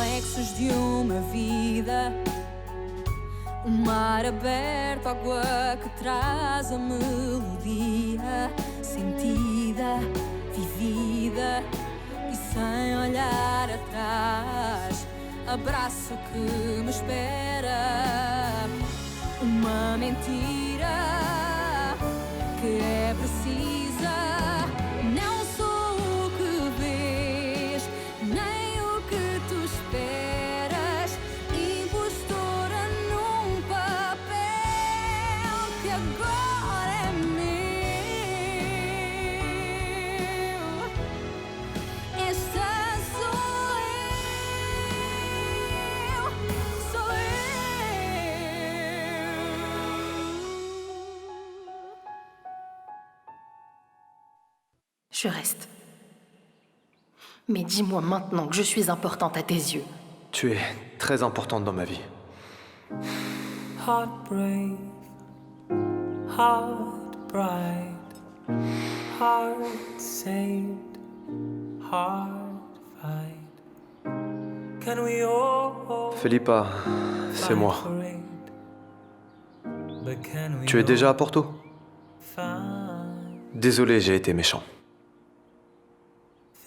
reflexos de uma vida. O mar aberto, água que traz a melodia sentida, vivida e sem olhar atrás. Abraço que me espera. Uma mentira que é precisa. Não sou o que vês, nem o que tu esperas. Impostora num papel que agora é meu. Esta sou eu, sou eu. Je reste. Mais dis-moi maintenant que je suis importante à tes yeux. Tu es très importante dans ma vie. Heart brave, heart bright, heart saved, heart fight. Can we all Philippa, c'est moi. fight for it? But can we Tu es déjà à Porto? find Désolé, j'ai été méchant.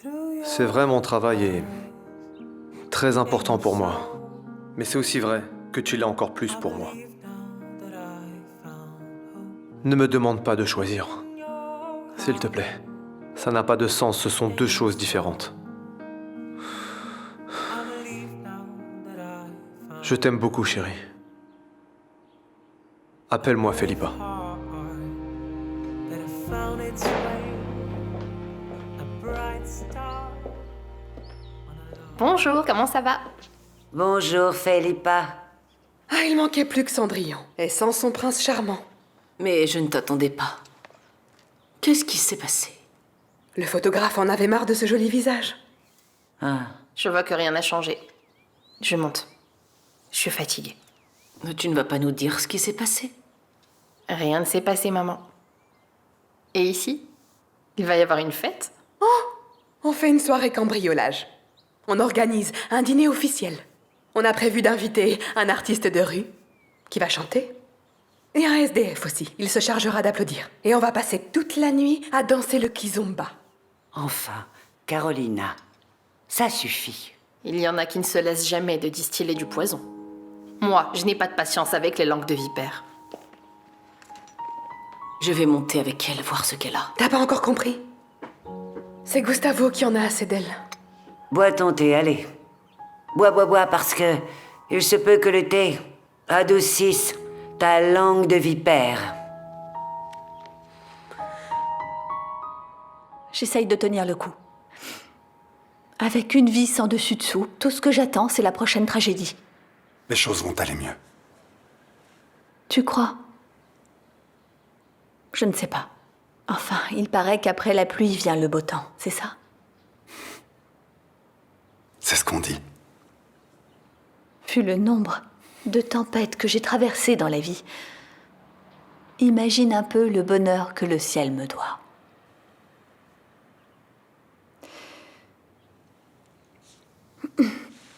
through your C'est vrai, mon travail est très important pour moi. Mais c'est aussi vrai que tu l'es encore plus pour moi. believe now that I found hope? Ne me demande pas de choisir. S'il te plaît. Ça n'a pas de sens, ce sont deux choses différentes. I believe now that I found Je t'aime beaucoup, chérie. Appelle-moi Philippa. heart that I found its way, a bright star on a love. Bonjour, comment ça va? Bonjour, Philippa. Ah, il manquait plus que Cendrillon. Et sans son prince charmant. Mais je ne t'attendais pas. Qu'est-ce qui s'est passé? Le photographe en avait marre de ce joli visage. Ah, Je vois que rien n'a changé. Je monte. Je suis fatiguée. mais tu ne vas pas nous dire ce qui s'est passé? Rien ne s'est passé, maman. Et ici? Il va y avoir une fête? On fait une soirée cambriolage. On organise un dîner officiel. On a prévu d'inviter un artiste de rue qui va chanter. Et un SDF aussi. Il se chargera d'applaudir. Et on va passer toute la nuit à danser le kizomba. Enfin, Carolina, ça suffit. Il y en a qui ne se laissent jamais de distiller du poison. Moi, je n'ai pas de patience avec les langues de vipère. Je vais monter avec elle, voir ce qu'elle a. T'as pas encore compris? C'est Gustavo qui en a assez d'elle. Bois ton thé, allez. Bois, bois, bois, parce que il se peut que le thé adoucisse ta langue de vipère. J'essaye de tenir le coup. Avec une vie sans dessus-dessous, tout ce que j'attends, c'est la prochaine tragédie. Les choses vont aller mieux. Tu crois? Je ne sais pas. Enfin, il paraît qu'après la pluie vient le beau temps, c'est ça? C'est ce qu'on dit. Vu le nombre de tempêtes que j'ai traversées dans la vie, imagine un peu le bonheur que le ciel me doit.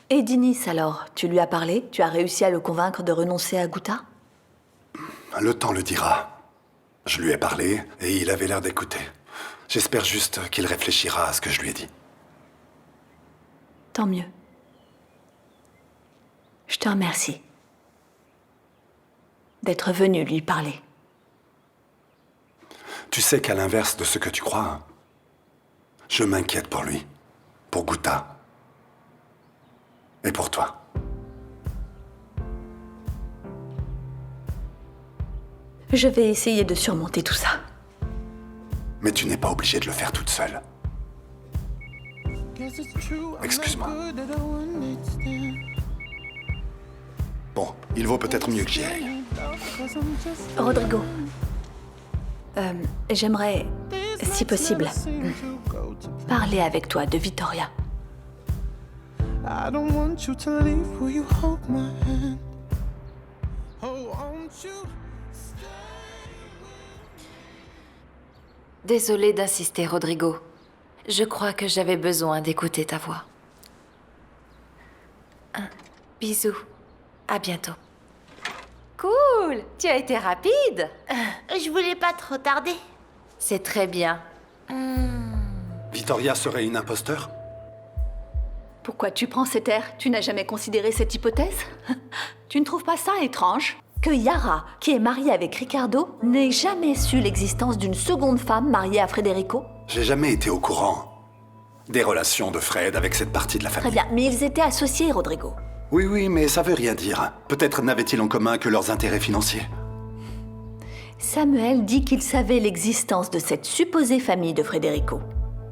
Et Dinis alors, tu lui as parlé? Tu as réussi à le convaincre de renoncer à Gouta? Le temps le dira. Je lui ai parlé et il avait l'air d'écouter. J'espère juste qu'il réfléchira à ce que je lui ai dit. Tant mieux. Je te remercie d'être venu lui parler. Tu sais qu'à l'inverse de ce que tu crois, je m'inquiète pour lui, pour Gouta et pour toi. Je vais essayer de surmonter tout ça. Mais tu n'es pas obligée de le faire toute seule. Excuse-moi. Bon, il vaut peut-être mieux que j'y aille. Rodrigo, j'aimerais, si possible, parler avec toi de Vittoria. I don't want you to leave. Will you hold my hand? Oh, won't you stay? Désolée d'insister, Rodrigo. Je crois que j'avais besoin d'écouter ta voix. Bisous. À bientôt. Cool! Tu as été rapide! Je voulais pas trop tarder. C'est très bien. Vittoria serait une imposteur? Pourquoi tu prends cet air? Tu n'as jamais considéré cette hypothèse? Tu ne trouves pas ça étrange? Que Yara, qui est mariée avec Riccardo, n'ait jamais su l'existence d'une seconde femme mariée à Federico? J'ai jamais été au courant des relations de Fred avec cette partie de la famille. Très bien, mais ils étaient associés, Rodrigo. Oui, mais ça veut rien dire. Peut-être n'avaient-ils en commun que leurs intérêts financiers. Samuel dit qu'il savait l'existence de cette supposée famille de Federico.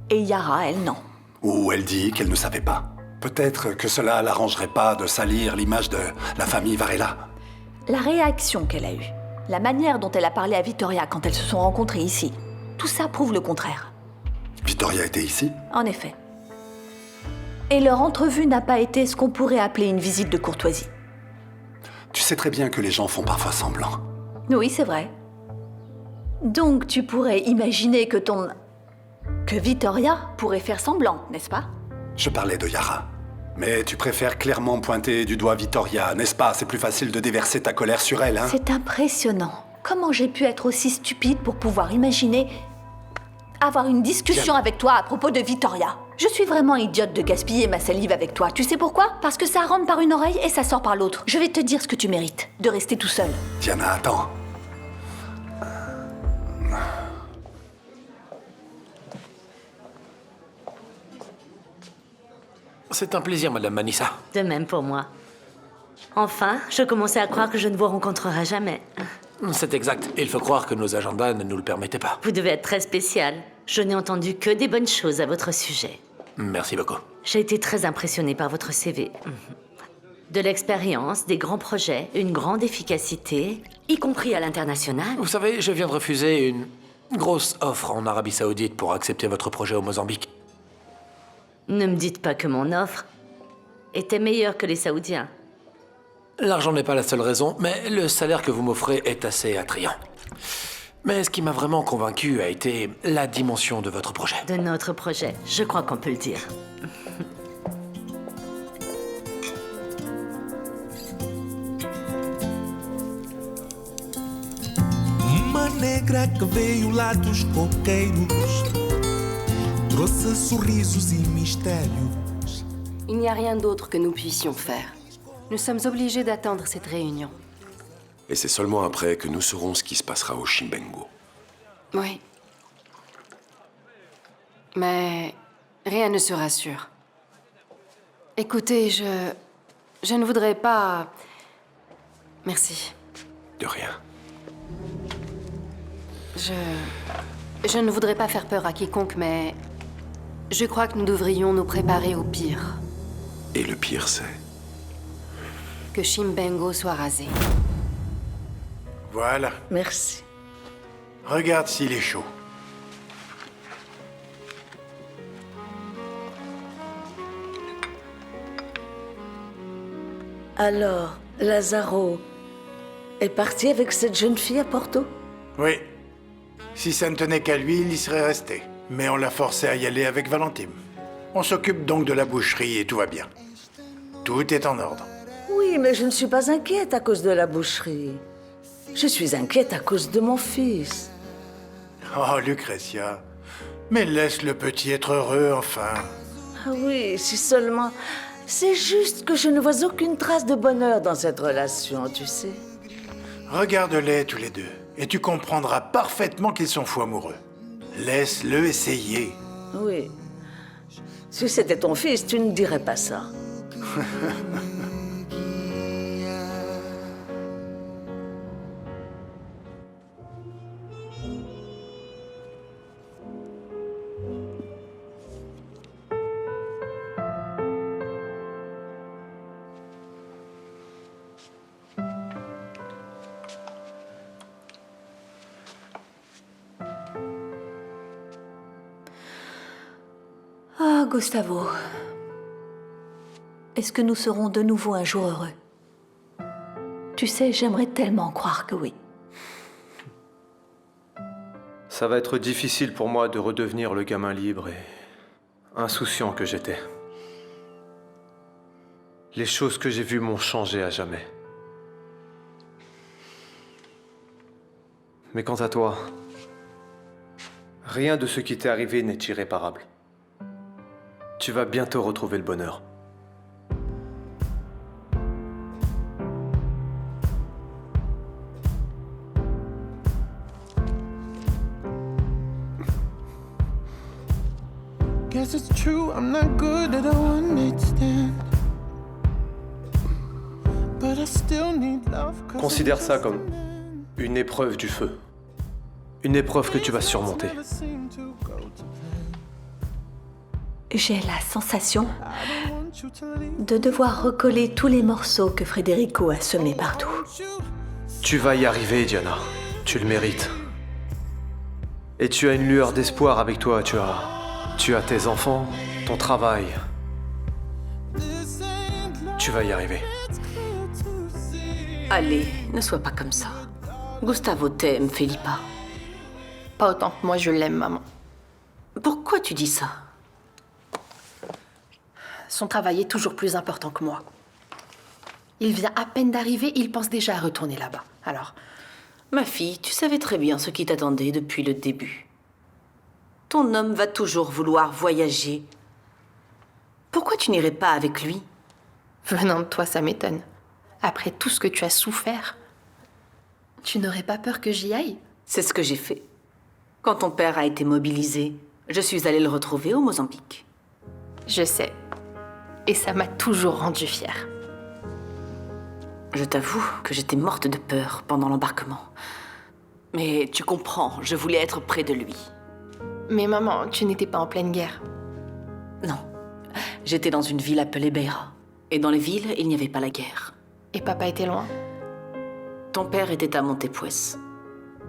Et Yara, elle, non. Ou elle dit qu'elle ne savait pas. Peut-être que cela l'arrangerait pas de salir l'image de la famille Varela. La réaction qu'elle a eue, la manière dont elle a parlé à Vittoria quand elles se sont rencontrées ici, tout ça prouve le contraire. Vittoria était ici? En effet. Et leur entrevue n'a pas été ce qu'on pourrait appeler une visite de courtoisie. Tu sais très bien que les gens font parfois semblant. Oui, c'est vrai. Donc tu pourrais imaginer que que Vittoria pourrait faire semblant, n'est-ce pas? Je parlais de Yara. Mais tu préfères clairement pointer du doigt Vittoria, n'est-ce pas? C'est plus facile de déverser ta colère sur elle, hein? C'est impressionnant. Comment j'ai pu être aussi stupide pour pouvoir imaginer avoir une discussion avec toi à propos de Vittoria? Je suis vraiment idiote de gaspiller ma salive avec toi. Tu sais pourquoi? Parce que ça rentre par une oreille et ça sort par l'autre. Je vais te dire ce que tu mérites, de rester tout seul. Diana, attends. C'est un plaisir, Madame Manissa. De même pour moi. Enfin, je commençais à croire que je ne vous rencontrerai jamais. C'est exact. Il faut croire que nos agendas ne nous le permettaient pas. Vous devez être très spécial. Je n'ai entendu que des bonnes choses à votre sujet. Merci beaucoup. J'ai été très impressionnée par votre CV. De l'expérience, des grands projets, une grande efficacité, y compris à l'international. Vous savez, je viens de refuser une grosse offre en Arabie Saoudite pour accepter votre projet au Mozambique. Ne me dites pas que mon offre était meilleure que les Saoudiens. L'argent n'est pas la seule raison, mais le salaire que vous m'offrez est assez attrayant. Mais ce qui m'a vraiment convaincu a été la dimension de votre projet. De notre projet, je crois qu'on peut le dire. Uma negra que veio lá dos coqueiros trouxe sorrisos e mistérios. Il n'y a rien d'autre que nous puissions faire. Nous sommes obligés d'attendre cette réunion. Et c'est seulement après que nous saurons ce qui se passera au Chimbengo. Oui. Mais rien ne sera sûr. Écoutez, je ne voudrais pas... Merci. De rien. Je ne voudrais pas faire peur à quiconque, mais... Je crois que nous devrions nous préparer au pire. Et le pire, c'est... Que Chimbengo soit rasé. Voilà. Merci. Regarde s'il est chaud. Alors, Lazaro est parti avec cette jeune fille à Porto? Oui. Si ça ne tenait qu'à lui, il y serait resté. Mais on l'a forcé à y aller avec Valentine. On s'occupe donc de la boucherie et tout va bien. Tout est en ordre. Oui, mais je ne suis pas inquiète à cause de la boucherie. Je suis inquiète à cause de mon fils. Oh, Lucretia. Mais laisse le petit être heureux, enfin. Ah oui, si seulement... C'est juste que je ne vois aucune trace de bonheur dans cette relation, tu sais. Regarde-les tous les deux, et tu comprendras parfaitement qu'ils sont fous amoureux. Laisse-le essayer. Oui. Si c'était ton fils, tu ne dirais pas ça. Ah, Gustavo. Est-ce que nous serons de nouveau un jour heureux? Tu sais, j'aimerais tellement croire que oui. Ça va être difficile pour moi de redevenir le gamin libre et insouciant que j'étais. Les choses que j'ai vues m'ont changé à jamais. Mais quant à toi, rien de ce qui t'est arrivé n'est irréparable. Tu vas bientôt retrouver le bonheur. Guess it's true, I'm not good at a one-night stand. But I still need love. Considère ça comme une épreuve du feu. Une épreuve que tu vas surmonter. J'ai la sensation de devoir recoller tous les morceaux que Federico a semés partout. Tu vas y arriver, Diana. Tu le mérites. Et tu as une lueur d'espoir avec toi. Tu as tes enfants, ton travail. Tu vas y arriver. Allez, ne sois pas comme ça. Gustavo t'aime, Felipa. Pas autant que moi je l'aime, maman. Pourquoi tu dis ça? Son travail est toujours plus important que moi. Il vient à peine d'arriver, il pense déjà à retourner là-bas. Alors, ma fille, tu savais très bien ce qui t'attendait depuis le début. Ton homme va toujours vouloir voyager. Pourquoi tu n'irais pas avec lui? Venant de toi, ça m'étonne. Après tout ce que tu as souffert, tu n'aurais pas peur que j'y aille? C'est ce que j'ai fait. Quand ton père a été mobilisé, je suis allée le retrouver au Mozambique. Je sais. Et ça m'a toujours rendue fière. Je t'avoue que j'étais morte de peur pendant l'embarquement. Mais tu comprends, je voulais être près de lui. Mais maman, tu n'étais pas en pleine guerre. Non. J'étais dans une ville appelée Beira. Et dans les villes, il n'y avait pas la guerre. Et papa était loin? Ton père était à Montepuez.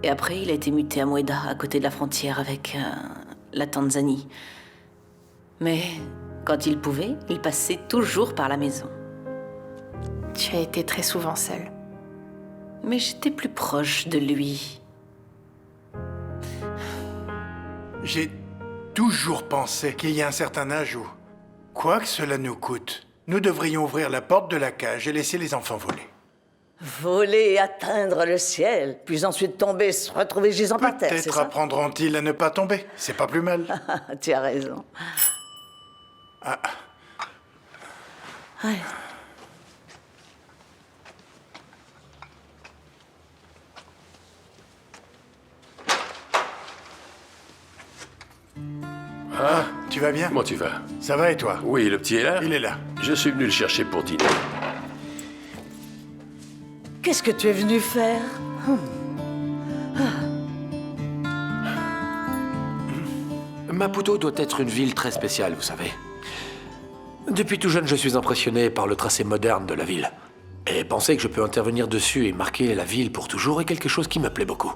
Et après, il a été muté à Mueda, à côté de la frontière avec la Tanzanie. Mais quand il pouvait, il passait toujours par la maison. Tu as été très souvent seule. Mais j'étais plus proche de lui. J'ai toujours pensé qu'il y a un certain âge où, quoi que cela nous coûte, nous devrions ouvrir la porte de la cage et laisser les enfants voler. Voler et atteindre le ciel, puis ensuite tomber, se retrouver gisant par terre, c'est Peut-être ça? apprendront-ils à ne pas tomber. C'est pas plus mal. Tu as raison. Ah. Ouais. Ah, tu vas bien? Comment tu vas? Ça va et toi? Oui, le petit est là? Il est là. Je suis venu le chercher pour dîner. Qu'est-ce que tu es venu faire? Maputo doit être une ville très spéciale, vous savez. Depuis tout jeune, je suis impressionné par le tracé moderne de la ville. Et penser que je peux intervenir dessus et marquer la ville pour toujours est quelque chose qui me plaît beaucoup.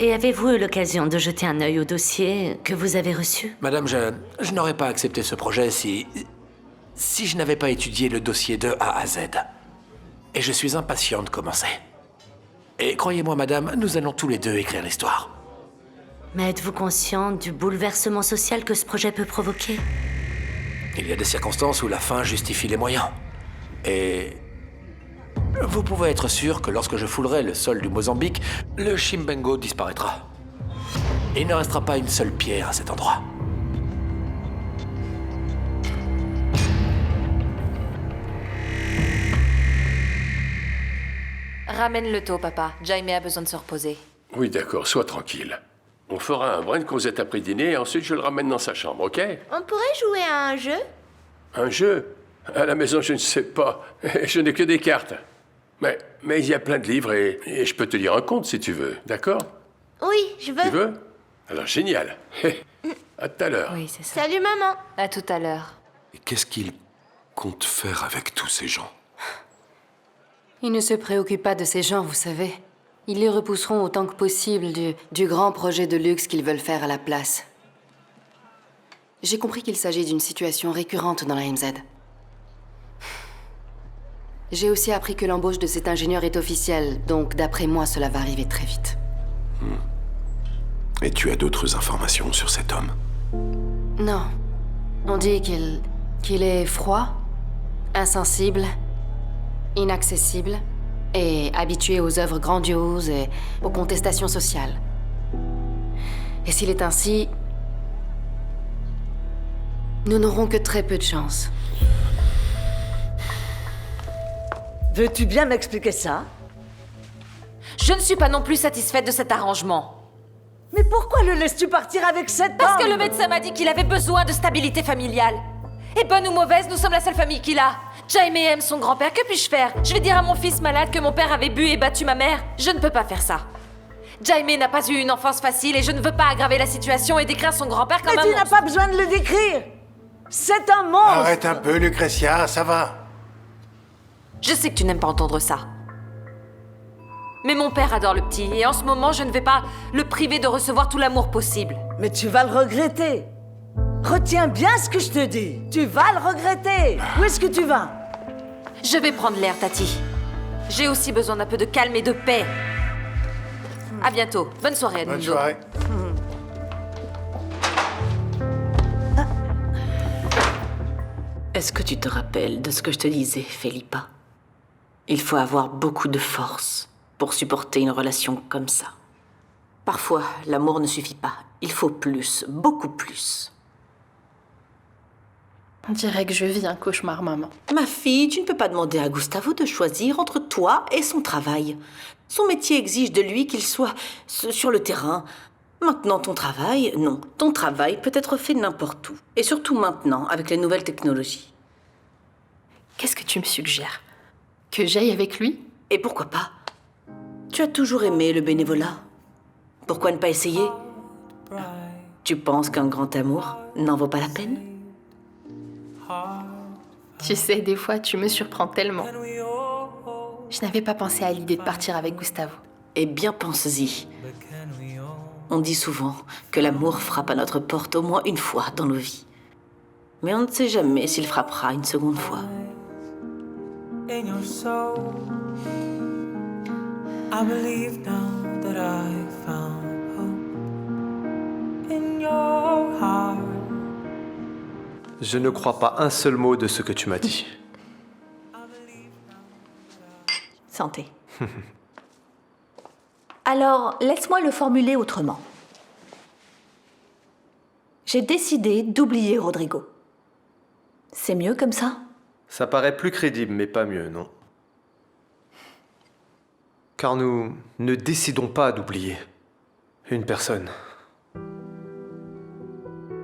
Et avez-vous eu l'occasion de jeter un œil au dossier que vous avez reçu? Madame, je n'aurais pas accepté ce projet si je n'avais pas étudié le dossier de A à Z. Et je suis impatient de commencer. Et croyez-moi, madame, nous allons tous les deux écrire l'histoire. Mais êtes-vous conscient du bouleversement social que ce projet peut provoquer? Il y a des circonstances où la fin justifie les moyens. Et vous pouvez être sûr que lorsque je foulerai le sol du Mozambique, le Chimbengo disparaîtra. Il ne restera pas une seule pierre à cet endroit. Ramène le taux, papa. Jaime a besoin de se reposer. Oui, d'accord, sois tranquille. On fera un brin de causette après dîner et ensuite je le ramène dans sa chambre, ok? On pourrait jouer à un jeu? Un jeu? À la maison, je ne sais pas. Je n'ai que des cartes. Mais il y a plein de livres et je peux te lire un conte si tu veux, d'accord? Oui, je veux. Tu veux? Alors, génial. À tout à l'heure. Oui, c'est ça. Salut maman. À tout à l'heure. Et qu'est-ce qu'il compte faire avec tous ces gens? Ils ne se préoccupent pas de ces gens, vous savez. Ils les repousseront autant que possible du grand projet de luxe qu'ils veulent faire à la place. J'ai compris qu'il s'agit d'une situation récurrente dans la MZ. J'ai aussi appris que l'embauche de cet ingénieur est officielle, donc d'après moi, cela va arriver très vite. Et tu as d'autres informations sur cet homme? Non. On dit qu'il est froid, insensible, inaccessible et habitué aux œuvres grandioses et aux contestations sociales. Et s'il est ainsi, nous n'aurons que très peu de chance. Veux-tu bien m'expliquer ça? Je ne suis pas non plus satisfaite de cet arrangement. Mais pourquoi le laisses-tu partir avec cet homme? Parce que le médecin m'a dit qu'il avait besoin de stabilité familiale. Et bonne ou mauvaise, nous sommes la seule famille qu'il a. Jaime aime son grand-père, que puis-je faire? Je vais dire à mon fils malade que mon père avait bu et battu ma mère? Je ne peux pas faire ça. Jaime n'a pas eu une enfance facile et je ne veux pas aggraver la situation et décrire son grand-père comme Mais un tu n'as monstre. pas besoin de le décrire. C'est un monstre. Arrête un peu, Lucretia, ça va. Je sais que tu n'aimes pas entendre ça. Mais mon père adore le petit et en ce moment, je ne vais pas le priver de recevoir tout l'amour possible. Mais tu vas le regretter. Retiens bien ce que je te dis. Tu vas le regretter. Où est-ce que tu vas? Je vais prendre l'air, Tati. J'ai aussi besoin d'un peu de calme et de paix. À bientôt. Bonne soirée, Edmundo. Bonne soirée. Est-ce que tu te rappelles de ce que je te disais, Felipa? Il faut avoir beaucoup de force pour supporter une relation comme ça. Parfois, l'amour ne suffit pas. Il faut plus, beaucoup plus. On dirait que je vis un cauchemar, maman. Ma fille, tu ne peux pas demander à Gustavo de choisir entre toi et son travail. Son métier exige de lui qu'il soit sur le terrain. Maintenant, ton travail, non. Ton travail peut être fait n'importe où. Et surtout maintenant, avec les nouvelles technologies. Qu'est-ce que tu me suggères? Que j'aille avec lui? Et pourquoi pas? Tu as toujours aimé le bénévolat. Pourquoi ne pas essayer? Tu penses qu'un grand amour n'en vaut pas la peine? Tu sais, des fois, tu me surprends tellement. Je n'avais pas pensé à l'idée de partir avec Gustavo. Eh bien, pense-y. On dit souvent que l'amour frappe à notre porte au moins une fois dans nos vies. Mais on ne sait jamais s'il frappera une seconde fois. In your soul, I believe now that I found hope in your heart. Je ne crois pas un seul mot de ce que tu m'as dit. Santé. Alors, laisse-moi le formuler autrement. J'ai décidé d'oublier Rodrigo. C'est mieux comme ça? Ça paraît plus crédible, mais pas mieux, non? Car nous ne décidons pas d'oublier une personne.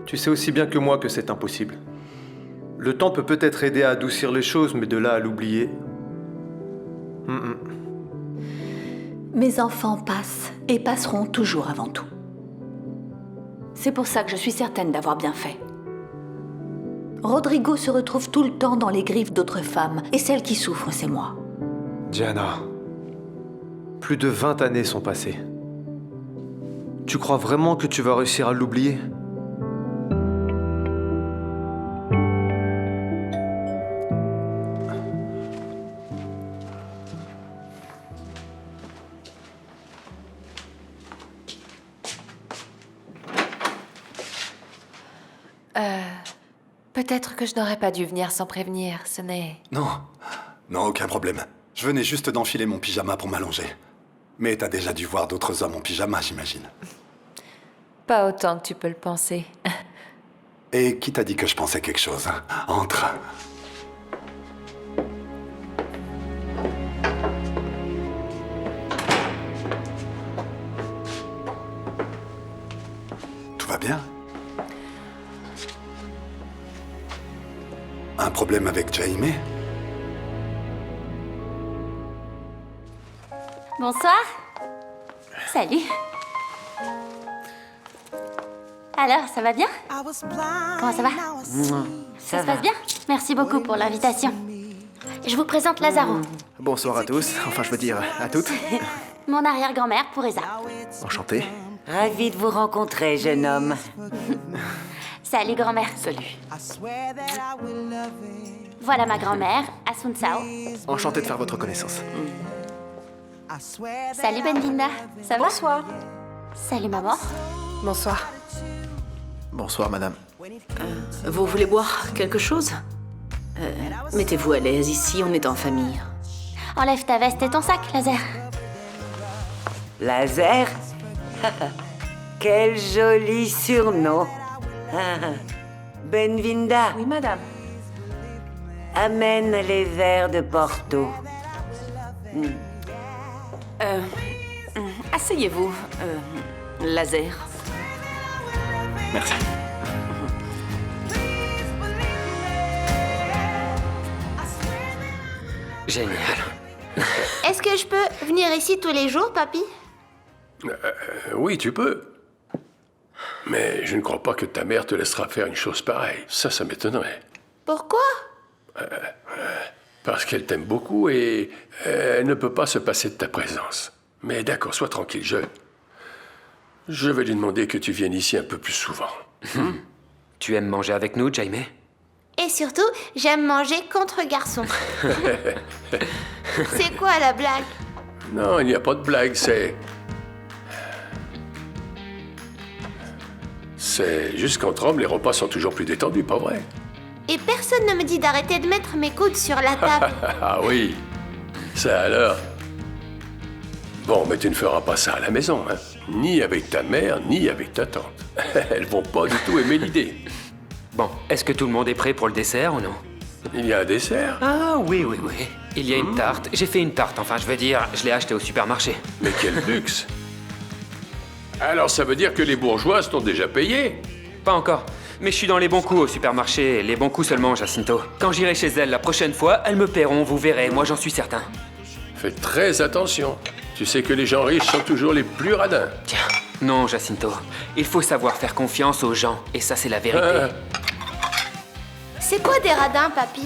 Tu sais aussi bien que moi que c'est impossible. Le temps peut peut-être aider à adoucir les choses, mais de là à l'oublier... Mes enfants passent et passeront toujours avant tout. C'est pour ça que je suis certaine d'avoir bien fait. Rodrigo se retrouve tout le temps dans les griffes d'autres femmes, et celle qui souffre, c'est moi. Diana, plus de 20 années sont passées. Tu crois vraiment que tu vas réussir à l'oublier? Peut-être que je n'aurais pas dû venir sans prévenir, ce n'est... Non, non, aucun problème. Je venais juste d'enfiler mon pyjama pour m'allonger. Mais t'as déjà dû voir d'autres hommes en pyjama, j'imagine. Pas autant que tu peux le penser. Et qui t'a dit que je pensais quelque chose, hein? Entre. Tout va bien? Un problème avec Jaime? Bonsoir. Salut. Alors, ça va bien? Comment ça va? Ça se passe bien? Merci beaucoup pour l'invitation. Je vous présente Lazaro, Bonsoir à tous, enfin je veux dire à toutes. mon arrière-grand-mère pour Eza. Enchanté. Ravi de vous rencontrer, jeune homme. Salut grand-mère. Salut. Voilà ma grand-mère, Asunsao. Enchanté de faire votre connaissance. Salut Benvinda, ça va? Bonsoir. Salut maman. Bonsoir. Bonsoir madame. Vous voulez boire quelque chose? Mettez-vous à l'aise, ici on est en famille. Enlève ta veste et ton sac, Laser. Laser? Quel joli surnom. Benvinda. Oui, madame. Amène les verres de Porto. Asseyez-vous, Laser. Merci. Génial. Est-ce que je peux venir ici tous les jours, papy? Oui, tu peux. Mais je ne crois pas que ta mère te laissera faire une chose pareille. Ça m'étonnerait. Pourquoi? Parce qu'elle t'aime beaucoup et elle ne peut pas se passer de ta présence. Mais d'accord, sois tranquille, je vais lui demander que tu viennes ici un peu plus souvent. Tu aimes manger avec nous, Jaime? Et surtout, j'aime manger contre garçons. C'est quoi la blague? Non, il n'y a pas de blague, c'est juste qu'entre hommes, les repas sont toujours plus détendus, pas vrai? Et personne ne me dit d'arrêter de mettre mes coudes sur la table. Ah oui, ça alors. Bon, mais tu ne feras pas ça à la maison, hein? Ni avec ta mère, ni avec ta tante. Elles vont pas du tout aimer l'idée. Bon, est-ce que tout le monde est prêt pour le dessert ou non? Il y a un dessert? Ah oui. Il y a une tarte. J'ai fait une tarte, enfin je veux dire, je l'ai achetée au supermarché. Mais quel luxe! Alors ça veut dire que les bourgeoises t'ont déjà payé? Pas encore. Mais je suis dans les bons coups au supermarché, les bons coups seulement, Jacinto. Quand j'irai chez elles la prochaine fois, elles me paieront, vous verrez, moi j'en suis certain. Fais très attention. Tu sais que les gens riches sont toujours les plus radins. Tiens, non, Jacinto. Il faut savoir faire confiance aux gens, et ça c'est la vérité. C'est quoi des radins, papy?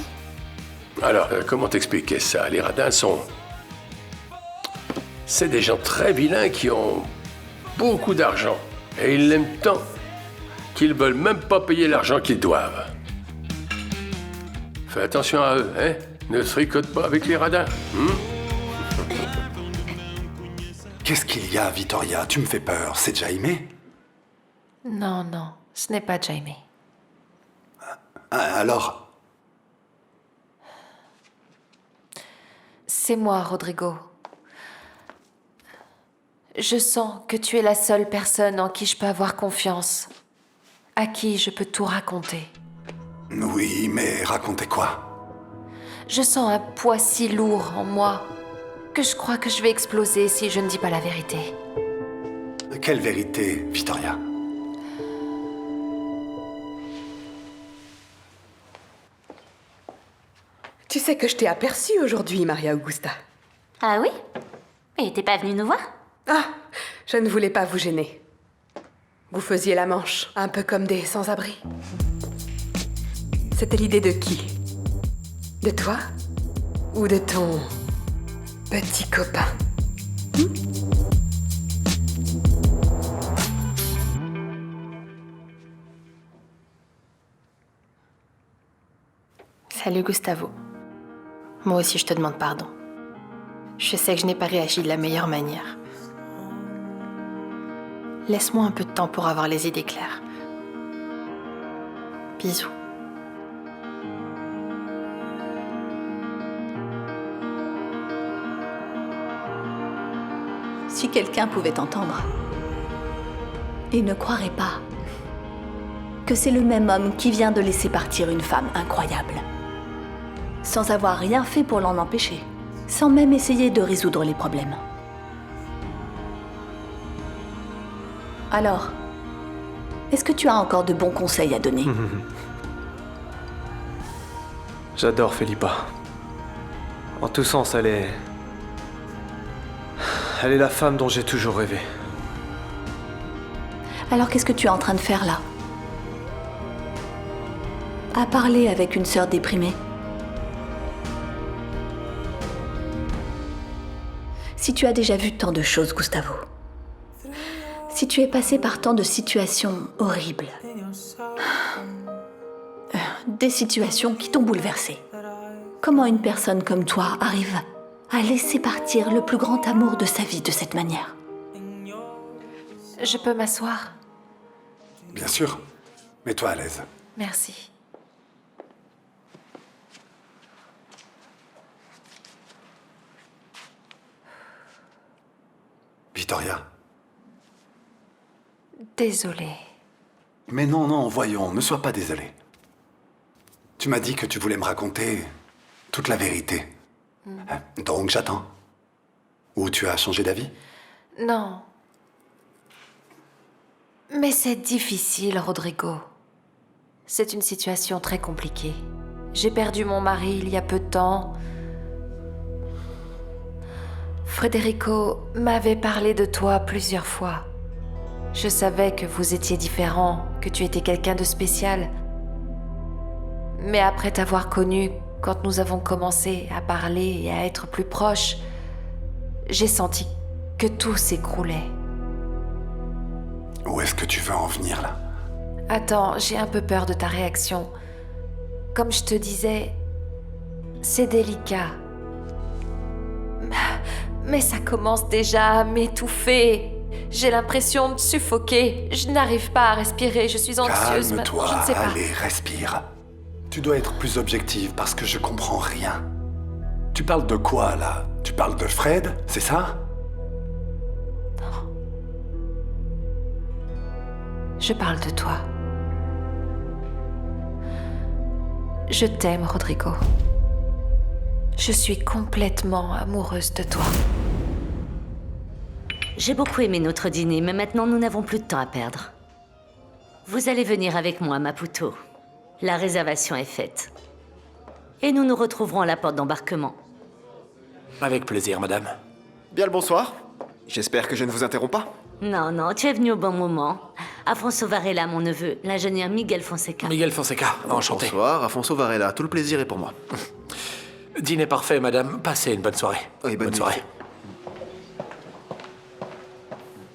Alors, comment t'expliquer ça? Les radins sont... C'est des gens très vilains qui ont beaucoup d'argent. Et ils l'aiment tant qu'ils veulent même pas payer l'argent qu'ils doivent. Fais attention à eux, hein? Ne tricote pas avec les radins. Qu'est-ce qu'il y a, Vittoria? Tu me fais peur. C'est Jaime? Non, ce n'est pas Jaime. Alors? C'est moi, Rodrigo. Je sens que tu es la seule personne en qui je peux avoir confiance, à qui je peux tout raconter. Oui, mais racontez quoi? Je sens un poids si lourd en moi que je crois que je vais exploser si je ne dis pas la vérité. Quelle vérité, Vittoria? Tu sais que je t'ai aperçue aujourd'hui, Maria Augusta. Ah oui? Et t'es pas venue nous voir? Ah, je ne voulais pas vous gêner. Vous faisiez la manche, un peu comme des sans-abri. C'était l'idée de qui? De toi? Ou de ton petit copain? Salut Gustavo. Moi aussi je te demande pardon. Je sais que je n'ai pas réagi de la meilleure manière. Laisse-moi un peu de temps pour avoir les idées claires. Bisous. Si quelqu'un pouvait t'entendre, il ne croirait pas que c'est le même homme qui vient de laisser partir une femme incroyable, sans avoir rien fait pour l'en empêcher, sans même essayer de résoudre les problèmes. Alors, est-ce que tu as encore de bons conseils à donner? J'adore Felipa. En tout sens, elle est la femme dont j'ai toujours rêvé. Alors qu'est-ce que tu es en train de faire là? À parler avec une sœur déprimée? Si tu as déjà vu tant de choses, Gustavo, si tu es passé par tant de situations horribles, des situations qui t'ont bouleversé, comment une personne comme toi arrive à laisser partir le plus grand amour de sa vie de cette manière? Je peux m'asseoir? Bien sûr. Mets-toi à l'aise. Merci. Victoria. Désolée. Mais non, non, voyons, ne sois pas désolé. Tu m'as dit que tu voulais me raconter toute la vérité. Donc j'attends. Ou tu as changé d'avis? Non. Mais c'est difficile, Rodrigo. C'est une situation très compliquée. J'ai perdu mon mari il y a peu de temps. Federico m'avait parlé de toi plusieurs fois. Je savais que vous étiez différents, que tu étais quelqu'un de spécial. Mais après t'avoir connu, quand nous avons commencé à parler et à être plus proches, j'ai senti que tout s'écroulait. Où est-ce que tu veux en venir, là? Attends, j'ai un peu peur de ta réaction. Comme je te disais, c'est délicat. Mais ça commence déjà à m'étouffer. J'ai l'impression de suffoquer. Je n'arrive pas à respirer, je suis anxieuse. Calme-toi, je ne sais pas. allez, respire. Tu dois être plus objective parce que je comprends rien. Tu parles de quoi, là? Tu parles de Fred, c'est ça? Je parle de toi. Je t'aime, Rodrigo. Je suis complètement amoureuse de toi. J'ai beaucoup aimé notre dîner, mais maintenant nous n'avons plus de temps à perdre. Vous allez venir avec moi à Maputo. La réservation est faite. Et nous nous retrouverons à la porte d'embarquement. Avec plaisir, madame. Bien le bonsoir. J'espère que je ne vous interromps pas. Non, non, tu es venu au bon moment. Afonso Varela, mon neveu, l'ingénieur Miguel Fonseca. Miguel Fonseca, enchanté. Bonsoir, Afonso Varela. Tout le plaisir est pour moi. Dîner parfait, madame. Passez une bonne soirée. Oui, bonne soirée.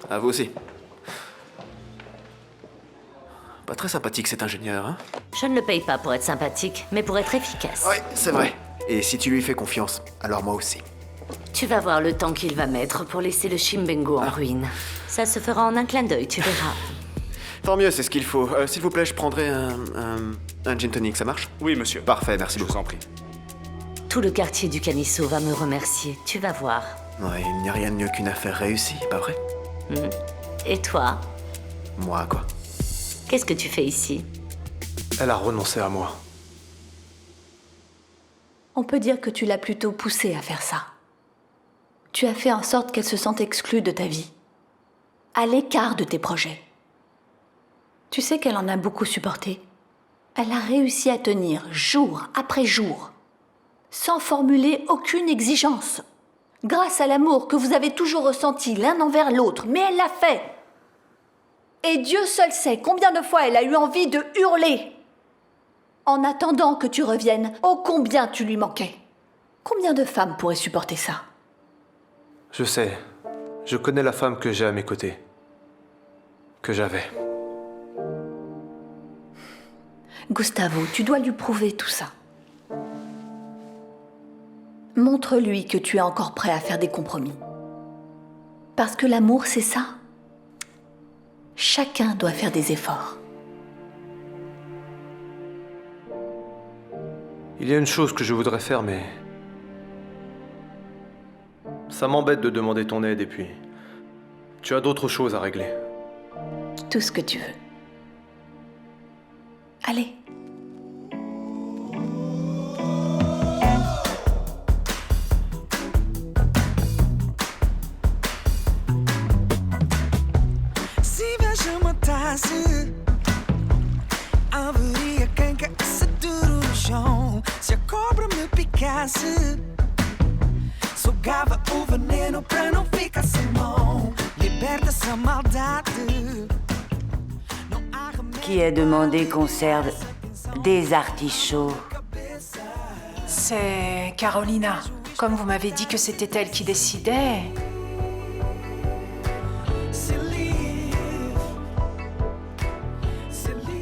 À vous aussi. Pas très sympathique cet ingénieur, hein? Je ne le paye pas pour être sympathique, mais pour être efficace. Oui, c'est vrai. Et si tu lui fais confiance, alors moi aussi. Tu vas voir le temps qu'il va mettre pour laisser le Chimbengo en ruine. Ça se fera en un clin d'œil, tu verras. Tant mieux, c'est ce qu'il faut. S'il vous plaît, je prendrai un gin tonic, ça marche? Oui, monsieur. Parfait, merci beaucoup. Je vous en prie. Tout le quartier du Canisso va me remercier, tu vas voir. Ouais, il n'y a rien de mieux qu'une affaire réussie, pas vrai? Et toi? Moi, quoi? Qu'est-ce que tu fais ici? Elle a renoncé à moi. On peut dire que tu l'as plutôt poussée à faire ça. Tu as fait en sorte qu'elle se sente exclue de ta vie, à l'écart de tes projets. Tu sais qu'elle en a beaucoup supporté. Elle a réussi à tenir jour après jour, sans formuler aucune exigence, grâce à l'amour que vous avez toujours ressenti l'un envers l'autre, mais elle l'a fait. Et Dieu seul sait combien de fois elle a eu envie de hurler en attendant que tu reviennes, ô combien tu lui manquais. Combien de femmes pourraient supporter ça? Je sais. Je connais la femme que j'ai à mes côtés. Que j'avais. Gustavo, tu dois lui prouver tout ça. Montre-lui que tu es encore prêt à faire des compromis. Parce que l'amour, c'est ça. Chacun doit faire des efforts. Il y a une chose que je voudrais faire, mais... ça m'embête de demander ton aide et puis... tu as d'autres choses à régler. Tout ce que tu veux. Allez. Se vejo uma taça, haveria quem caísse duro no chão. Se a cobra me picasse, sugava o veneno pra não ficar sem mão. Liberta essa maldade. Qui a demandé qu'on serve des artichauts? C'est Carolina. Comme vous m'avez dit que c'était elle qui décidait.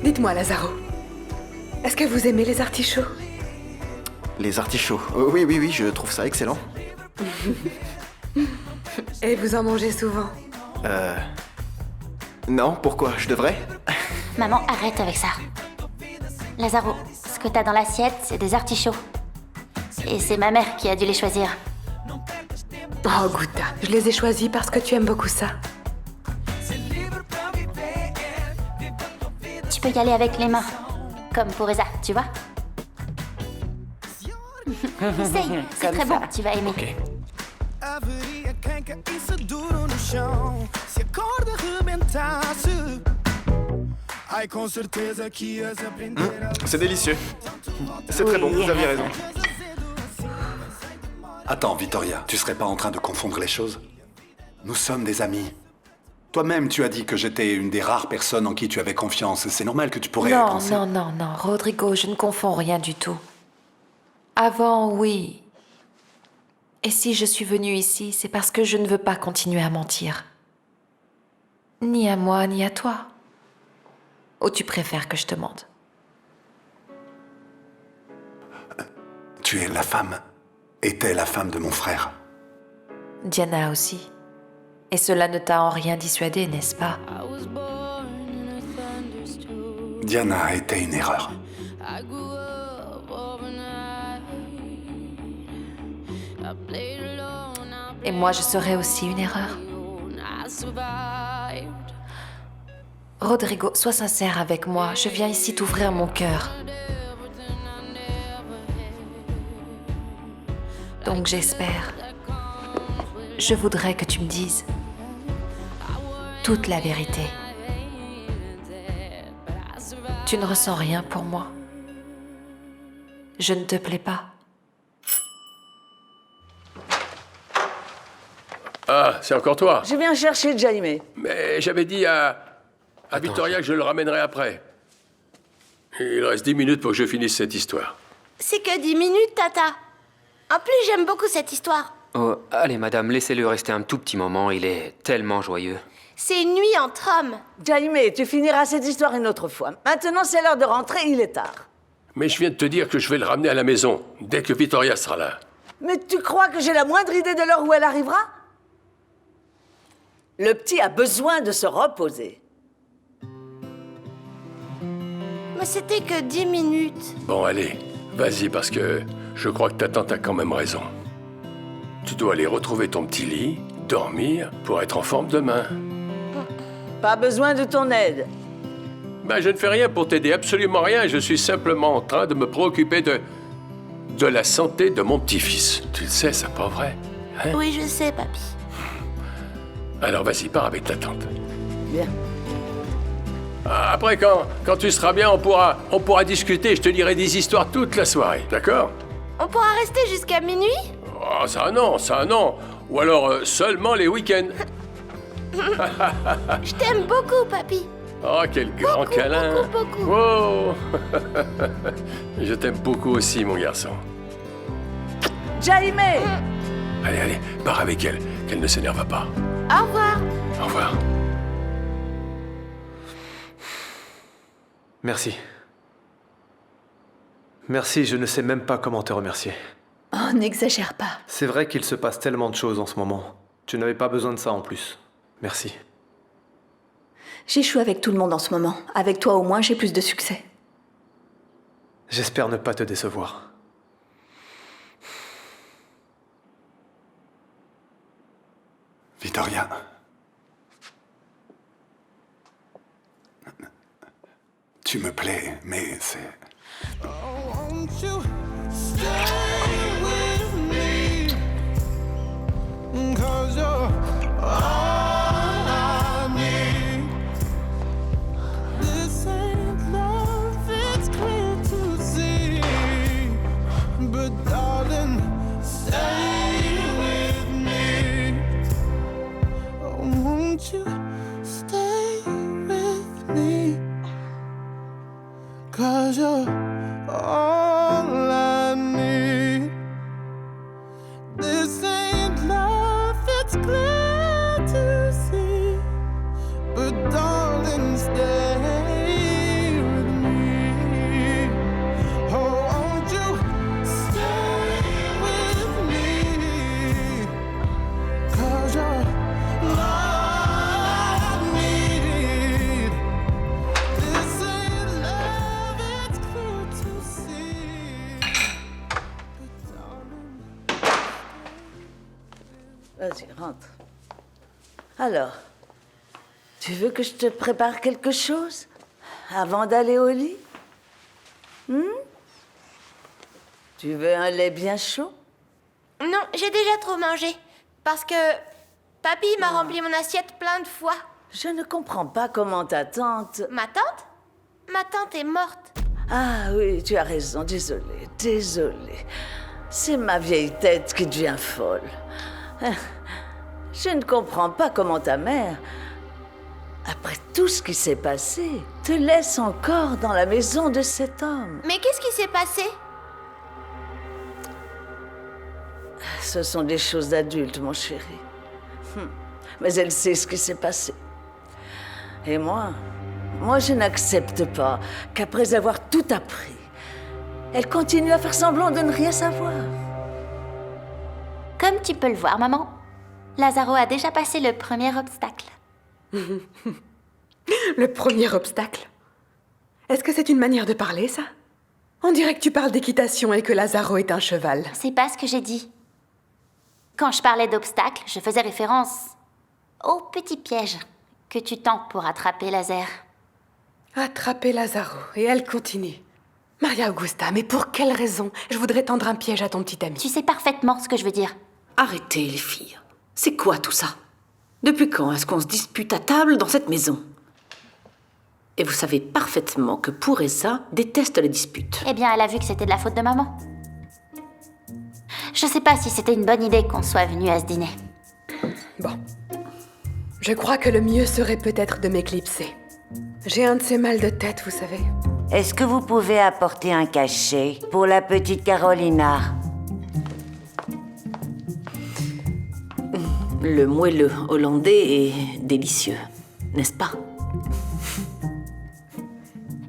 Dites-moi, Lazaro, est-ce que vous aimez les artichauts? Les artichauts. Oui, oui, oui, je trouve ça excellent. Et vous en mangez souvent? Non, pourquoi? Je devrais? Maman, arrête avec ça. Lazaro, ce que t'as dans l'assiette, c'est des artichauts. Et c'est ma mère qui a dû les choisir. Oh, Gouda, je les ai choisis parce que tu aimes beaucoup ça. Tu peux y aller avec les mains. Comme pour Eza, tu vois. Essaye, c'est très bon, tu vas aimer. Haveria quem quer isso duro no chão. Se a corda arrebentasse, ai com certeza que ias aprender a... C'est délicieux. C'est très bon, vous aviez raison. Attends, Vittoria, tu serais pas en train de confondre les choses? Nous sommes des amis. Toi-même, tu as dit que j'étais une des rares personnes en qui tu avais confiance. C'est normal que tu pourrais penser... Non, Rodrigo, je ne confonds rien du tout. Avant, oui. Et si je suis venue ici, c'est parce que je ne veux pas continuer à mentir. Ni à moi, ni à toi. Ou tu préfères que je te mente? Tu es la femme. Était la femme de mon frère. Diana aussi. Et cela ne t'a en rien dissuadé, n'est-ce pas? Diana était une erreur. Et moi, je serais aussi une erreur. Rodrigo, sois sincère avec moi. Je viens ici t'ouvrir mon cœur. Donc j'espère. Je voudrais que tu me dises toute la vérité. Tu ne ressens rien pour moi. Je ne te plais pas. Ah, c'est encore toi? Je viens chercher Jaime. Mais j'avais dit à Vittoria que je le ramènerais après. Il reste 10 minutes pour que je finisse cette histoire. C'est que 10 minutes, Tata. En plus, j'aime beaucoup cette histoire. Oh, allez, madame, laissez-le rester un tout petit moment. Il est tellement joyeux. C'est une nuit entre hommes. Jaime, tu finiras cette histoire une autre fois. Maintenant, c'est l'heure de rentrer, il est tard. Mais je viens de te dire que je vais le ramener à la maison, dès que Vittoria sera là. Mais tu crois que j'ai la moindre idée de l'heure où elle arrivera? Le petit a besoin de se reposer. Mais c'était que 10 minutes. Bon, allez, vas-y, parce que je crois que ta tante a quand même raison. Tu dois aller retrouver ton petit lit, dormir, pour être en forme demain. Pas besoin de ton aide. Ben, je ne fais rien pour t'aider, absolument rien. Je suis simplement en train de me préoccuper de la santé de mon petit-fils. Tu le sais, c'est pas vrai? Hein? Oui, je sais, papy. Alors vas-y, pars avec ta tante. Bien. Après, quand tu seras bien, on pourra discuter. Je te dirai des histoires toute la soirée, d'accord? On pourra rester jusqu'à minuit? Oh, ça non. Ou alors seulement les week-ends. Je t'aime beaucoup, papy. Oh, quel grand câlin. Beaucoup. Wow. Je t'aime beaucoup aussi, mon garçon. Jaime! Allez, pars avec elle, qu'elle ne s'énerve pas. Au revoir. Au revoir. Merci. Merci, je ne sais même pas comment te remercier. Oh, n'exagère pas. C'est vrai qu'il se passe tellement de choses en ce moment. Tu n'avais pas besoin de ça en plus. Merci. J'échoue avec tout le monde en ce moment. Avec toi, au moins, j'ai plus de succès. J'espère ne pas te décevoir. Vittoria. Tu me plais, mais c'est... Won't you stay with me? 'Cause you're all I need. This ain't love, it's clear to see. But darling, stay with me. Won't you stay with me? 'Cause you're Vas-y, rentre. Alors, tu veux que je te prépare quelque chose avant d'aller au lit? Tu veux un lait bien chaud? Non, j'ai déjà trop mangé. Parce que papy m'a rempli mon assiette plein de fois. Je ne comprends pas comment ta tante... Ma tante? Ma tante est morte. Ah oui, tu as raison, désolée. C'est ma vieille tête qui devient folle. Je ne comprends pas comment ta mère, après tout ce qui s'est passé, te laisse encore dans la maison de cet homme. Mais qu'est-ce qui s'est passé? Ce sont des choses d'adultes, mon chéri. Mais elle sait ce qui s'est passé. Et moi, je n'accepte pas qu'après avoir tout appris, elle continue à faire semblant de ne rien savoir. Comme tu peux le voir, maman, Lazaro a déjà passé le premier obstacle. Le premier obstacle? Est-ce que c'est une manière de parler, ça? On dirait que tu parles d'équitation et que Lazaro est un cheval. C'est pas ce que j'ai dit. Quand je parlais d'obstacle, je faisais référence au petit piège que tu tentes pour attraper Laser. Attraper Lazaro, et elle continue. Maria Augusta, mais pour quelle raison je voudrais tendre un piège à ton petit ami? Tu sais parfaitement ce que je veux dire. Arrêtez, les filles. C'est quoi tout ça? Depuis quand est-ce qu'on se dispute à table dans cette maison? Et vous savez parfaitement que Poureza déteste les disputes. Eh bien, elle a vu que c'était de la faute de maman. Je sais pas si c'était une bonne idée qu'on soit venu à ce dîner. Bon. Je crois que le mieux serait peut-être de m'éclipser. J'ai un de ces mal de tête, vous savez. Est-ce que vous pouvez apporter un cachet pour la petite Carolina? Le moelleux hollandais est délicieux, n'est-ce pas?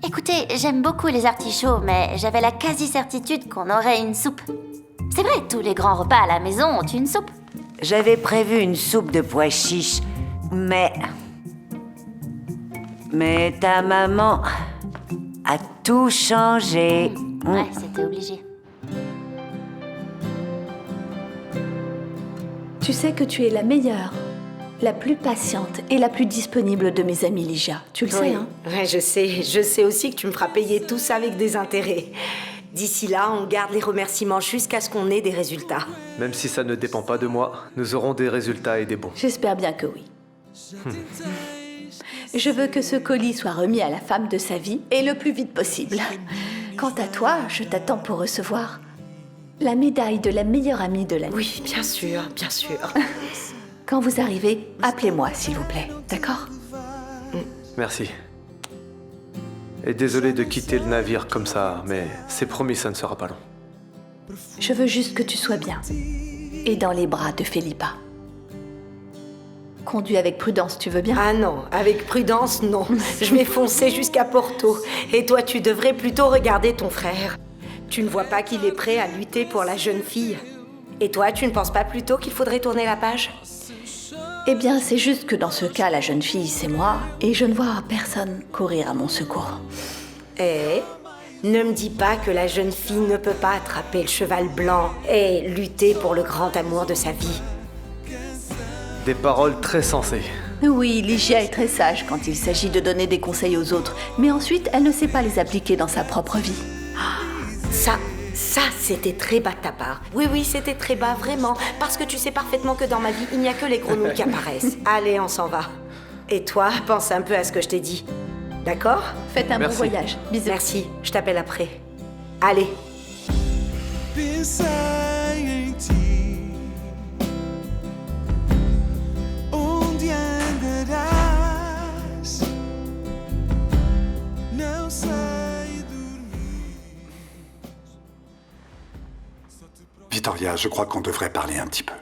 Écoutez, j'aime beaucoup les artichauts, mais j'avais la quasi-certitude qu'on aurait une soupe. C'est vrai, tous les grands repas à la maison ont une soupe. J'avais prévu une soupe de pois chiches, mais ta maman a tout changé. Ouais, c'était obligé. Tu sais que tu es la meilleure, la plus patiente et la plus disponible de mes amies, Ligia. Tu le sais, hein? Ouais, je sais. Je sais aussi que tu me feras payer tout ça avec des intérêts. D'ici là, on garde les remerciements jusqu'à ce qu'on ait des résultats. Même si ça ne dépend pas de moi, nous aurons des résultats et des bons. J'espère bien que oui. Je veux que ce colis soit remis à la femme de sa vie et le plus vite possible. Quant à toi, je t'attends pour recevoir la médaille de la meilleure amie de l'année. Oui, bien sûr, bien sûr. Quand vous arrivez, appelez-moi, s'il vous plaît, d'accord? Merci. Et désolé de quitter le navire comme ça, mais c'est promis, ça ne sera pas long. Je veux juste que tu sois bien. Et dans les bras de Felipa. Conduis avec prudence, tu veux bien? Ah non, avec prudence, non. Je vais foncer jusqu'à Porto. Et toi, tu devrais plutôt regarder ton frère. Tu ne vois pas qu'il est prêt à lutter pour la jeune fille. Et toi, tu ne penses pas plutôt qu'il faudrait tourner la page? Eh bien, c'est juste que dans ce cas, la jeune fille, c'est moi, et je ne vois personne courir à mon secours. Eh, ne me dis pas que la jeune fille ne peut pas attraper le cheval blanc et lutter pour le grand amour de sa vie. Des paroles très sensées. Oui, Ligia est très sage quand il s'agit de donner des conseils aux autres, mais ensuite, elle ne sait pas les appliquer dans sa propre vie. Ça, c'était très bas de ta part. Oui, c'était très bas, vraiment. Parce que tu sais parfaitement que dans ma vie, il n'y a que les grenouilles qui apparaissent. Allez, on s'en va. Et toi, pense un peu à ce que je t'ai dit. D'accord? Faites un bon voyage. Bisous. Merci, je t'appelle après. Allez. Pensei em ti, onde andarás? Não sei Vittoria, je crois qu'on devrait parler un petit peu.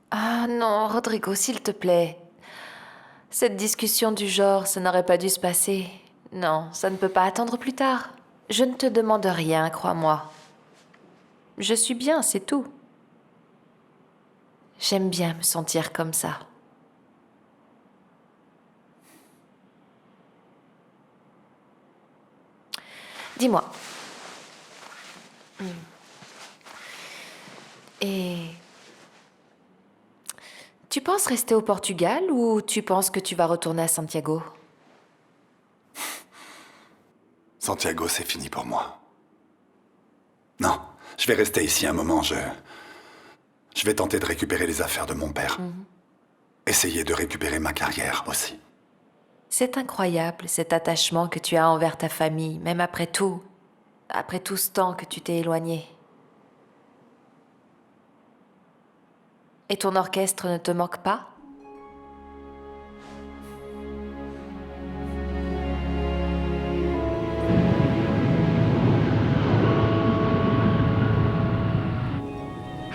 Ah non, Rodrigo, s'il te plaît. Cette discussion du genre, ça n'aurait pas dû se passer. Non, ça ne peut pas attendre plus tard. Je ne te demande rien, crois-moi. Je suis bien, c'est tout. J'aime bien me sentir comme ça. Dis-moi. Et Tu penses rester au Portugal ou tu penses que tu vas retourner à Santiago? Santiago, c'est fini pour moi. Non, je vais rester ici un moment. Je vais tenter de récupérer les affaires de mon père. Essayer de récupérer ma carrière aussi. C'est incroyable, cet attachement que tu as envers ta famille, même après tout ce temps que tu t'es éloigné. Et ton orchestre ne te manque pas?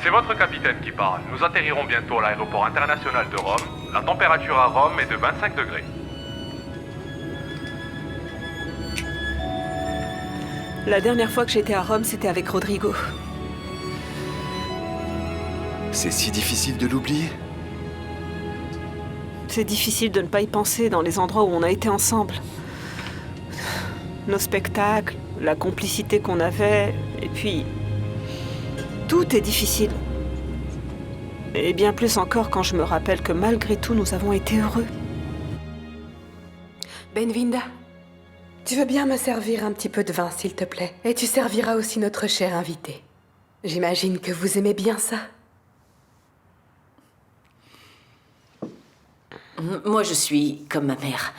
C'est votre capitaine qui parle. Nous atterrirons bientôt à l'aéroport international de Rome. La température à Rome est de 25 degrés. La dernière fois que j'étais à Rome, c'était avec Rodrigo. C'est si difficile de l'oublier. C'est difficile de ne pas y penser dans les endroits où on a été ensemble. Nos spectacles, la complicité qu'on avait, et puis... Tout est difficile. Et bien plus encore quand je me rappelle que malgré tout, nous avons été heureux. Benvinda, tu veux bien me servir un petit peu de vin, s'il te plaît? Et tu serviras aussi notre cher invité. J'imagine que vous aimez bien ça. Moi, je suis comme ma mère.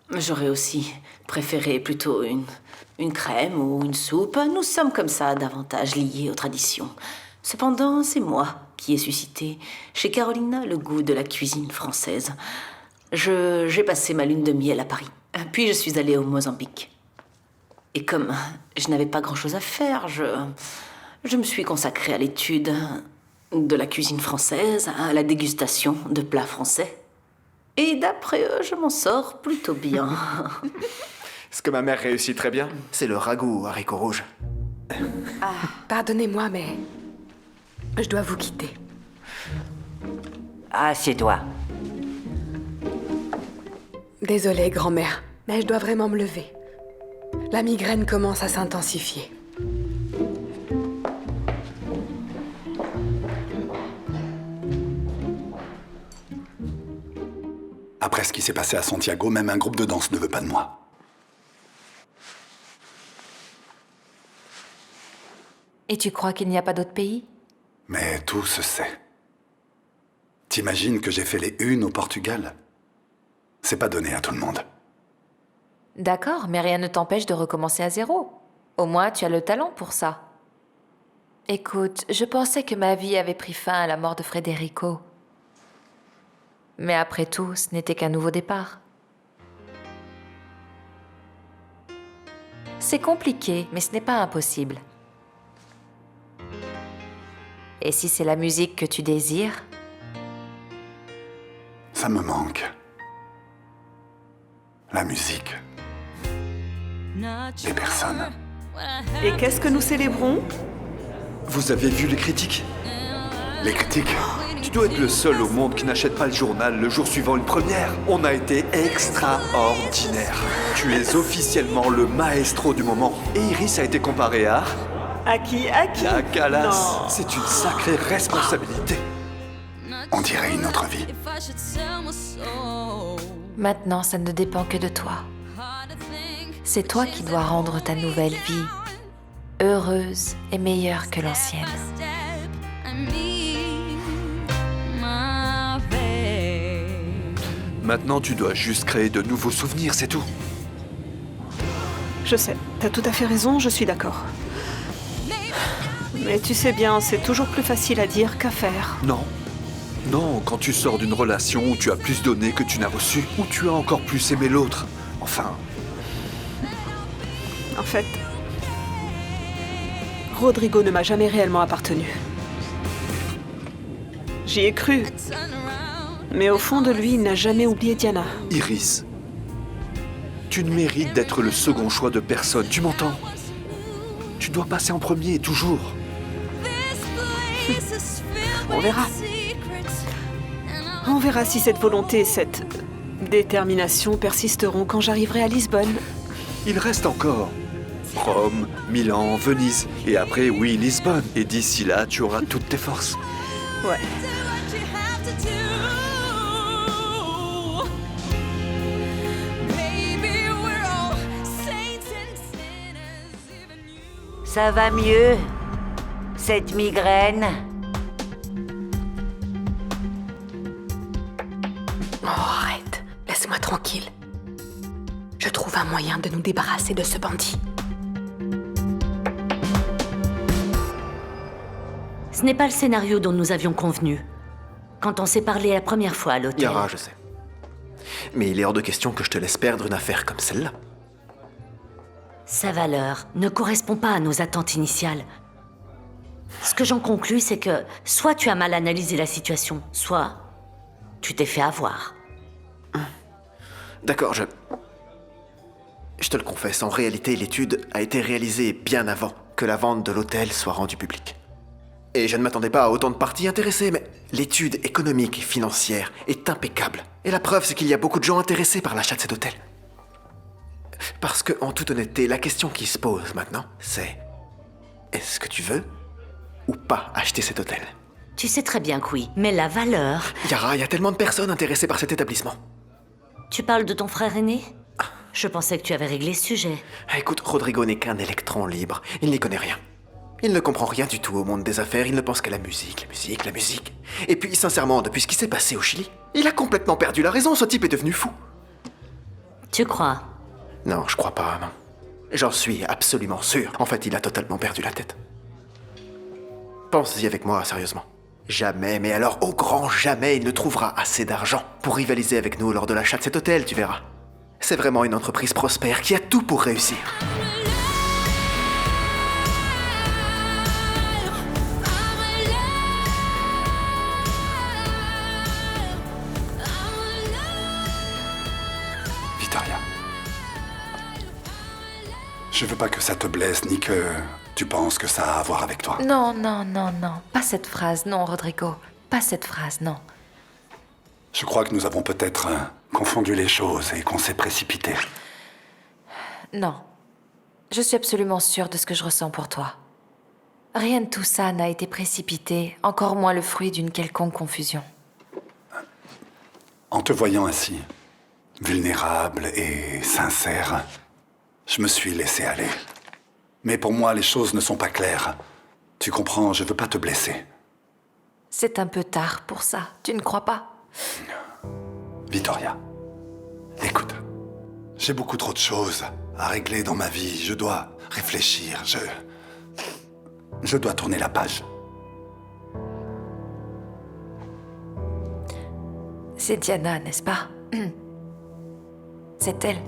J'aurais aussi préféré plutôt une crème ou une soupe. Nous sommes comme ça, davantage liés aux traditions. Cependant, c'est moi qui ai suscité chez Carolina le goût de la cuisine française. J'ai passé ma lune de miel à Paris. Puis je suis allée au Mozambique. Et comme je n'avais pas grand-chose à faire, je me suis consacrée à l'étude de la cuisine française, à la dégustation de plats français. Et d'après eux, je m'en sors plutôt bien. Ce que ma mère réussit très bien, c'est le ragoût haricots rouges. Pardonnez-moi, mais je dois vous quitter. Assieds-toi. Désolée, grand-mère, mais je dois vraiment me lever. La migraine commence à s'intensifier. Après ce qui s'est passé à Santiago, même un groupe de danse ne veut pas de moi. Et tu crois qu'il n'y a pas d'autres pays? Mais tout se sait. T'imagines que j'ai fait les unes au Portugal? C'est pas donné à tout le monde. D'accord, mais rien ne t'empêche de recommencer à zéro. Au moins, tu as le talent pour ça. Écoute, je pensais que ma vie avait pris fin à la mort de Federico. Mais après tout, ce n'était qu'un nouveau départ. C'est compliqué, mais ce n'est pas impossible. Et si c'est la musique que tu désires? Ça me manque. La musique. Les personnes. Et qu'est-ce que nous célébrons? Vous avez vu les critiques? Les critiques? Tu dois être le seul au monde qui n'achète pas le journal le jour suivant une première. On a été extraordinaire. Tu es officiellement le maestro du moment. Et Iris a été comparée à... À qui? À qui? À Calas. Non. C'est une sacrée responsabilité. On dirait une autre vie. Maintenant, ça ne dépend que de toi. C'est toi qui dois rendre ta nouvelle vie heureuse et meilleure que l'ancienne. Maintenant, tu dois juste créer de nouveaux souvenirs, c'est tout. Je sais, t'as tout à fait raison, je suis d'accord. Mais tu sais bien, c'est toujours plus facile à dire qu'à faire. Non. Non, quand tu sors d'une relation où tu as plus donné que tu n'as reçu, où tu as encore plus aimé l'autre. Enfin... En fait, Rodrigo ne m'a jamais réellement appartenu. J'y ai cru. Mais au fond de lui, il n'a jamais oublié Diana. Iris, tu ne mérites d'être le second choix de personne, tu m'entends? Tu dois passer en premier, toujours. On verra. On verra si cette volonté et cette détermination persisteront quand j'arriverai à Lisbonne. Il reste encore Rome, Milan, Venise, et après, oui, Lisbonne. Et d'ici là, tu auras toutes tes forces. Ouais. Ça va mieux, cette migraine? Oh, arrête. Laisse-moi tranquille. Je trouve un moyen de nous débarrasser de ce bandit. Ce n'est pas le scénario dont nous avions convenu. Quand on s'est parlé la première fois à l'hôtel. Yara, je sais. Mais il est hors de question que je te laisse perdre une affaire comme celle-là. Sa valeur ne correspond pas à nos attentes initiales. Ce que j'en conclus, c'est que soit tu as mal analysé la situation, soit tu t'es fait avoir. D'accord, je te le confesse, en réalité, l'étude a été réalisée bien avant que la vente de l'hôtel soit rendue publique. Et je ne m'attendais pas à autant de parties intéressées, mais l'étude économique et financière est impeccable. Et la preuve, c'est qu'il y a beaucoup de gens intéressés par l'achat de cet hôtel. Parce que, en toute honnêteté, la question qui se pose maintenant, c'est... Est-ce que tu veux ou pas acheter cet hôtel? Tu sais très bien que oui, mais la valeur... Yara, il y a tellement de personnes intéressées par cet établissement. Tu parles de ton frère aîné? Je pensais que tu avais réglé ce sujet. Écoute, Rodrigo n'est qu'un électron libre. Il n'y connaît rien. Il ne comprend rien du tout au monde des affaires. Il ne pense qu'à la musique, la musique, la musique. Et puis, sincèrement, depuis ce qui s'est passé au Chili, il a complètement perdu la raison. Ce type est devenu fou. Tu crois? Non, je crois pas, non. J'en suis absolument sûr. En fait, il a totalement perdu la tête. Pense-y avec moi, sérieusement. Jamais, mais alors au grand jamais, il ne trouvera assez d'argent pour rivaliser avec nous lors de l'achat de cet hôtel, tu verras. C'est vraiment une entreprise prospère qui a tout pour réussir. Victoria. Je veux pas que ça te blesse, ni que tu penses que ça a à voir avec toi. Non, non, non, non. Pas cette phrase, non, Rodrigo. Pas cette phrase, non. Je crois que nous avons peut-être confondu les choses et qu'on s'est précipité. Non. Je suis absolument sûre de ce que je ressens pour toi. Rien de tout ça n'a été précipité, encore moins le fruit d'une quelconque confusion. En te voyant ainsi, vulnérable et sincère, je me suis laissé aller. Mais pour moi, les choses ne sont pas claires. Tu comprends, je veux pas te blesser. C'est un peu tard pour ça, tu ne crois pas? Victoria, écoute, j'ai beaucoup trop de choses à régler dans ma vie. Je dois réfléchir, je dois tourner la page. C'est Diana, n'est-ce pas? C'est elle.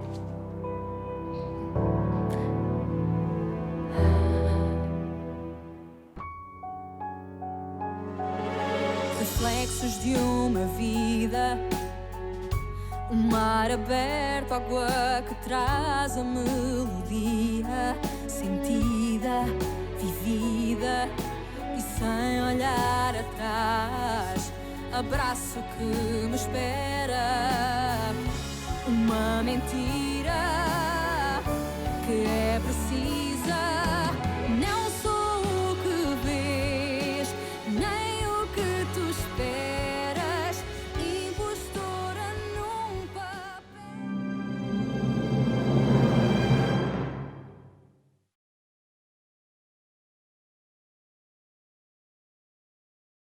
Reflexos de uma vida, mar aberto, água que traz a melodia sentida, vivida e sem olhar atrás. Abraço que me espera, uma mentira que é